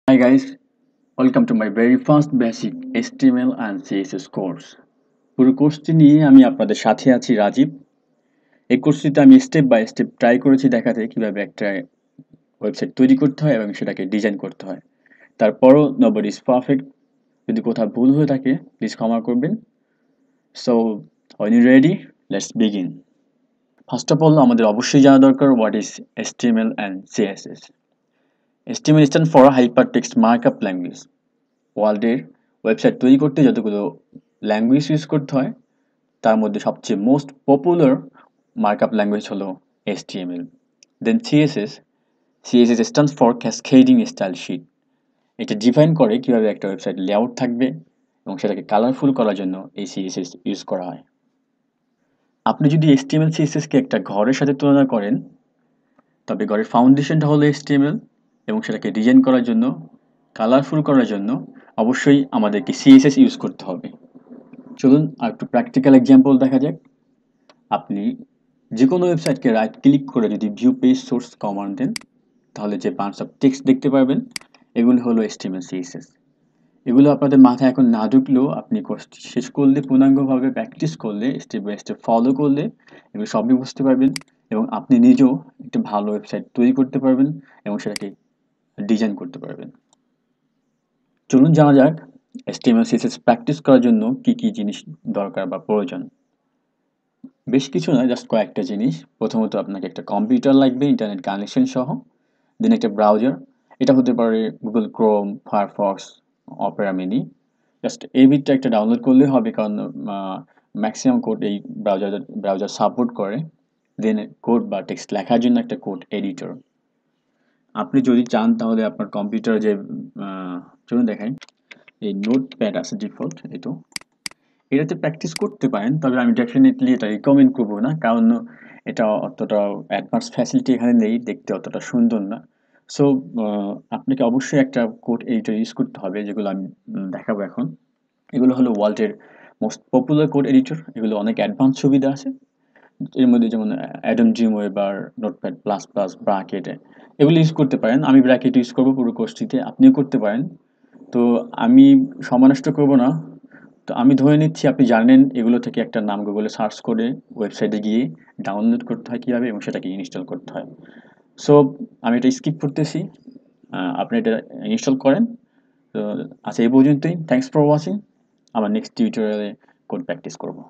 Hi guys, welcome to my very first basic HTML and CSS course. পুরো কোর্সটি নিয়ে আমি আপনাদের সাথে আছি রাজীব। এই কোর্সটিতে আমি স্টেপ বাই স্টেপ ট্রাই করেছি দেখাতে কিভাবে একটা ওয়েবসাইট তৈরি করতে হয় এবং সেটাকে ডিজাইন করতে হয়। তারপরও nobody is perfect. যদি কোথাও ভুল হয়ে থাকে প্লিজ ক্ষমা করবেন। So when you ready, let's begin. First of all আমাদের অবশ্যই জানা দরকার what is HTML and CSS. HTML stands for Hypertext Markup Language. ওয়ার্ল্ডের ওয়েবসাইট তৈরি করতে যতগুলো ল্যাঙ্গুয়েজ ইউজ করতে হয় তার মধ্যে সবচেয়ে মোস্ট পপুলার মার্কআপ ল্যাঙ্গুয়েজ হলো HTML। Then CSS stands for cascading style sheet. এটা ডিফাইন করে কিভাবে একটা ওয়েবসাইট লেআউট থাকবে এবং সেটাকে কালারফুল করার জন্য এই CSS ইউজ করা হয়। আপনি যদি HTML CSS-কে একটা ঘরের সাথে তুলনা করেন তবে ঘরের ফাউন্ডেশনটা হলো HTML এবং সেটাকে ডিজাইন করার জন্য কালারফুল করার জন্য অবশ্যই আমাদেরকে CSS ইউজ করতে হবে। চলুন আর একটু প্র্যাকটিক্যাল এক্সাম্পল দেখা যাক। আপনি যে কোনো ওয়েবসাইটকে রাইট ক্লিক করে যদি ভিউ পেজ সোর্স কমান্ড দেন তাহলে যে বান্স অফ টেক্সট দেখতে পারবেন এগুলো হলো HTML CSS। এগুলো আপনাদের মাথায় এখন না ঢুকলেও আপনি কোর্সটি শেষ করলে পূর্ণাঙ্গভাবে প্র্যাকটিস করলে স্টেপ বাই স্টেপ ফলো করলে এগুলো সবই বুঝতে পারবেন এবং আপনি নিজেও একটা ভালো ওয়েবসাইট তৈরি করতে পারবেন এবং সেটাকে ডিজাইন করতে পারবেন। চলুন জানা যাক HTML CSS প্র্যাকটিস করার জন্য কি কি জিনিস দরকার বা প্রয়োজন। বেশ কিছু না, জাস্ট কয়েকটা জিনিস। প্রথমত আপনাকে একটা কম্পিউটার লাগবে ইন্টারনেট কানেকশন সহ, দেন একটা ব্রাউজার। এটা হতে পারে Google Chrome, Firefox, Opera mini. Just এই বিটটা একটা ডাউনলোড করলে হবে, কারণ ম্যাক্সিমাম কোড এই ব্রাউজার সাপোর্ট করে। দেন কোড বা টেক্সট লেখার জন্য একটা কোড এডিটর। আপনি যদি চান তাহলে আপনার কম্পিউটারে যে চলুন দেখাই, এই নোটপ্যাড আছে ডিফল্ট, এই তো এটাতে প্র্যাকটিস করতে পারেন, তবে আমি ডেফিনেটলি এটা রিকমেন্ড করবো না, কারণ এটা অতটা অ্যাডভান্স ফ্যাসিলিটি এখানে নেই, দেখতে অতটা সুন্দর না। সো আপনাকে অবশ্যই একটা কোড এডিটর ইউজ করতে হবে, যেগুলো আমি দেখাবো এখন। এগুলো হলো ওয়ার্ল্ডের মোস্ট পপুলার কোড এডিটর। এগুলো অনেক অ্যাডভান্স সুবিধা আছে এর মধ্যে, যেমন Adobe Dreamweaver, Notepad plus plus, Brackets, এগুলো ইউজ করতে পারেন। আমি ব্র্যাকেট ইউজ করবো পুরো কোর্সটিতে, আপনিও করতে পারেন। তো আমি সময় নষ্ট করবো না। তো আমি ধরে নিচ্ছি আপনি জানেন এগুলো থেকে একটা নাম গুগলে সার্চ করে ওয়েবসাইটে গিয়ে ডাউনলোড করতে হয় কীভাবে এবং সেটাকে ইনস্টল করতে হয়। সো আমি এটা স্কিপ করতেছি, আপনি এটা ইনস্টল করেন। তো আচ্ছা, এই পর্যন্তই। Thanks for watching. আবার নেক্সট টিউটোরিয়ালে কোড প্র্যাকটিস করবো।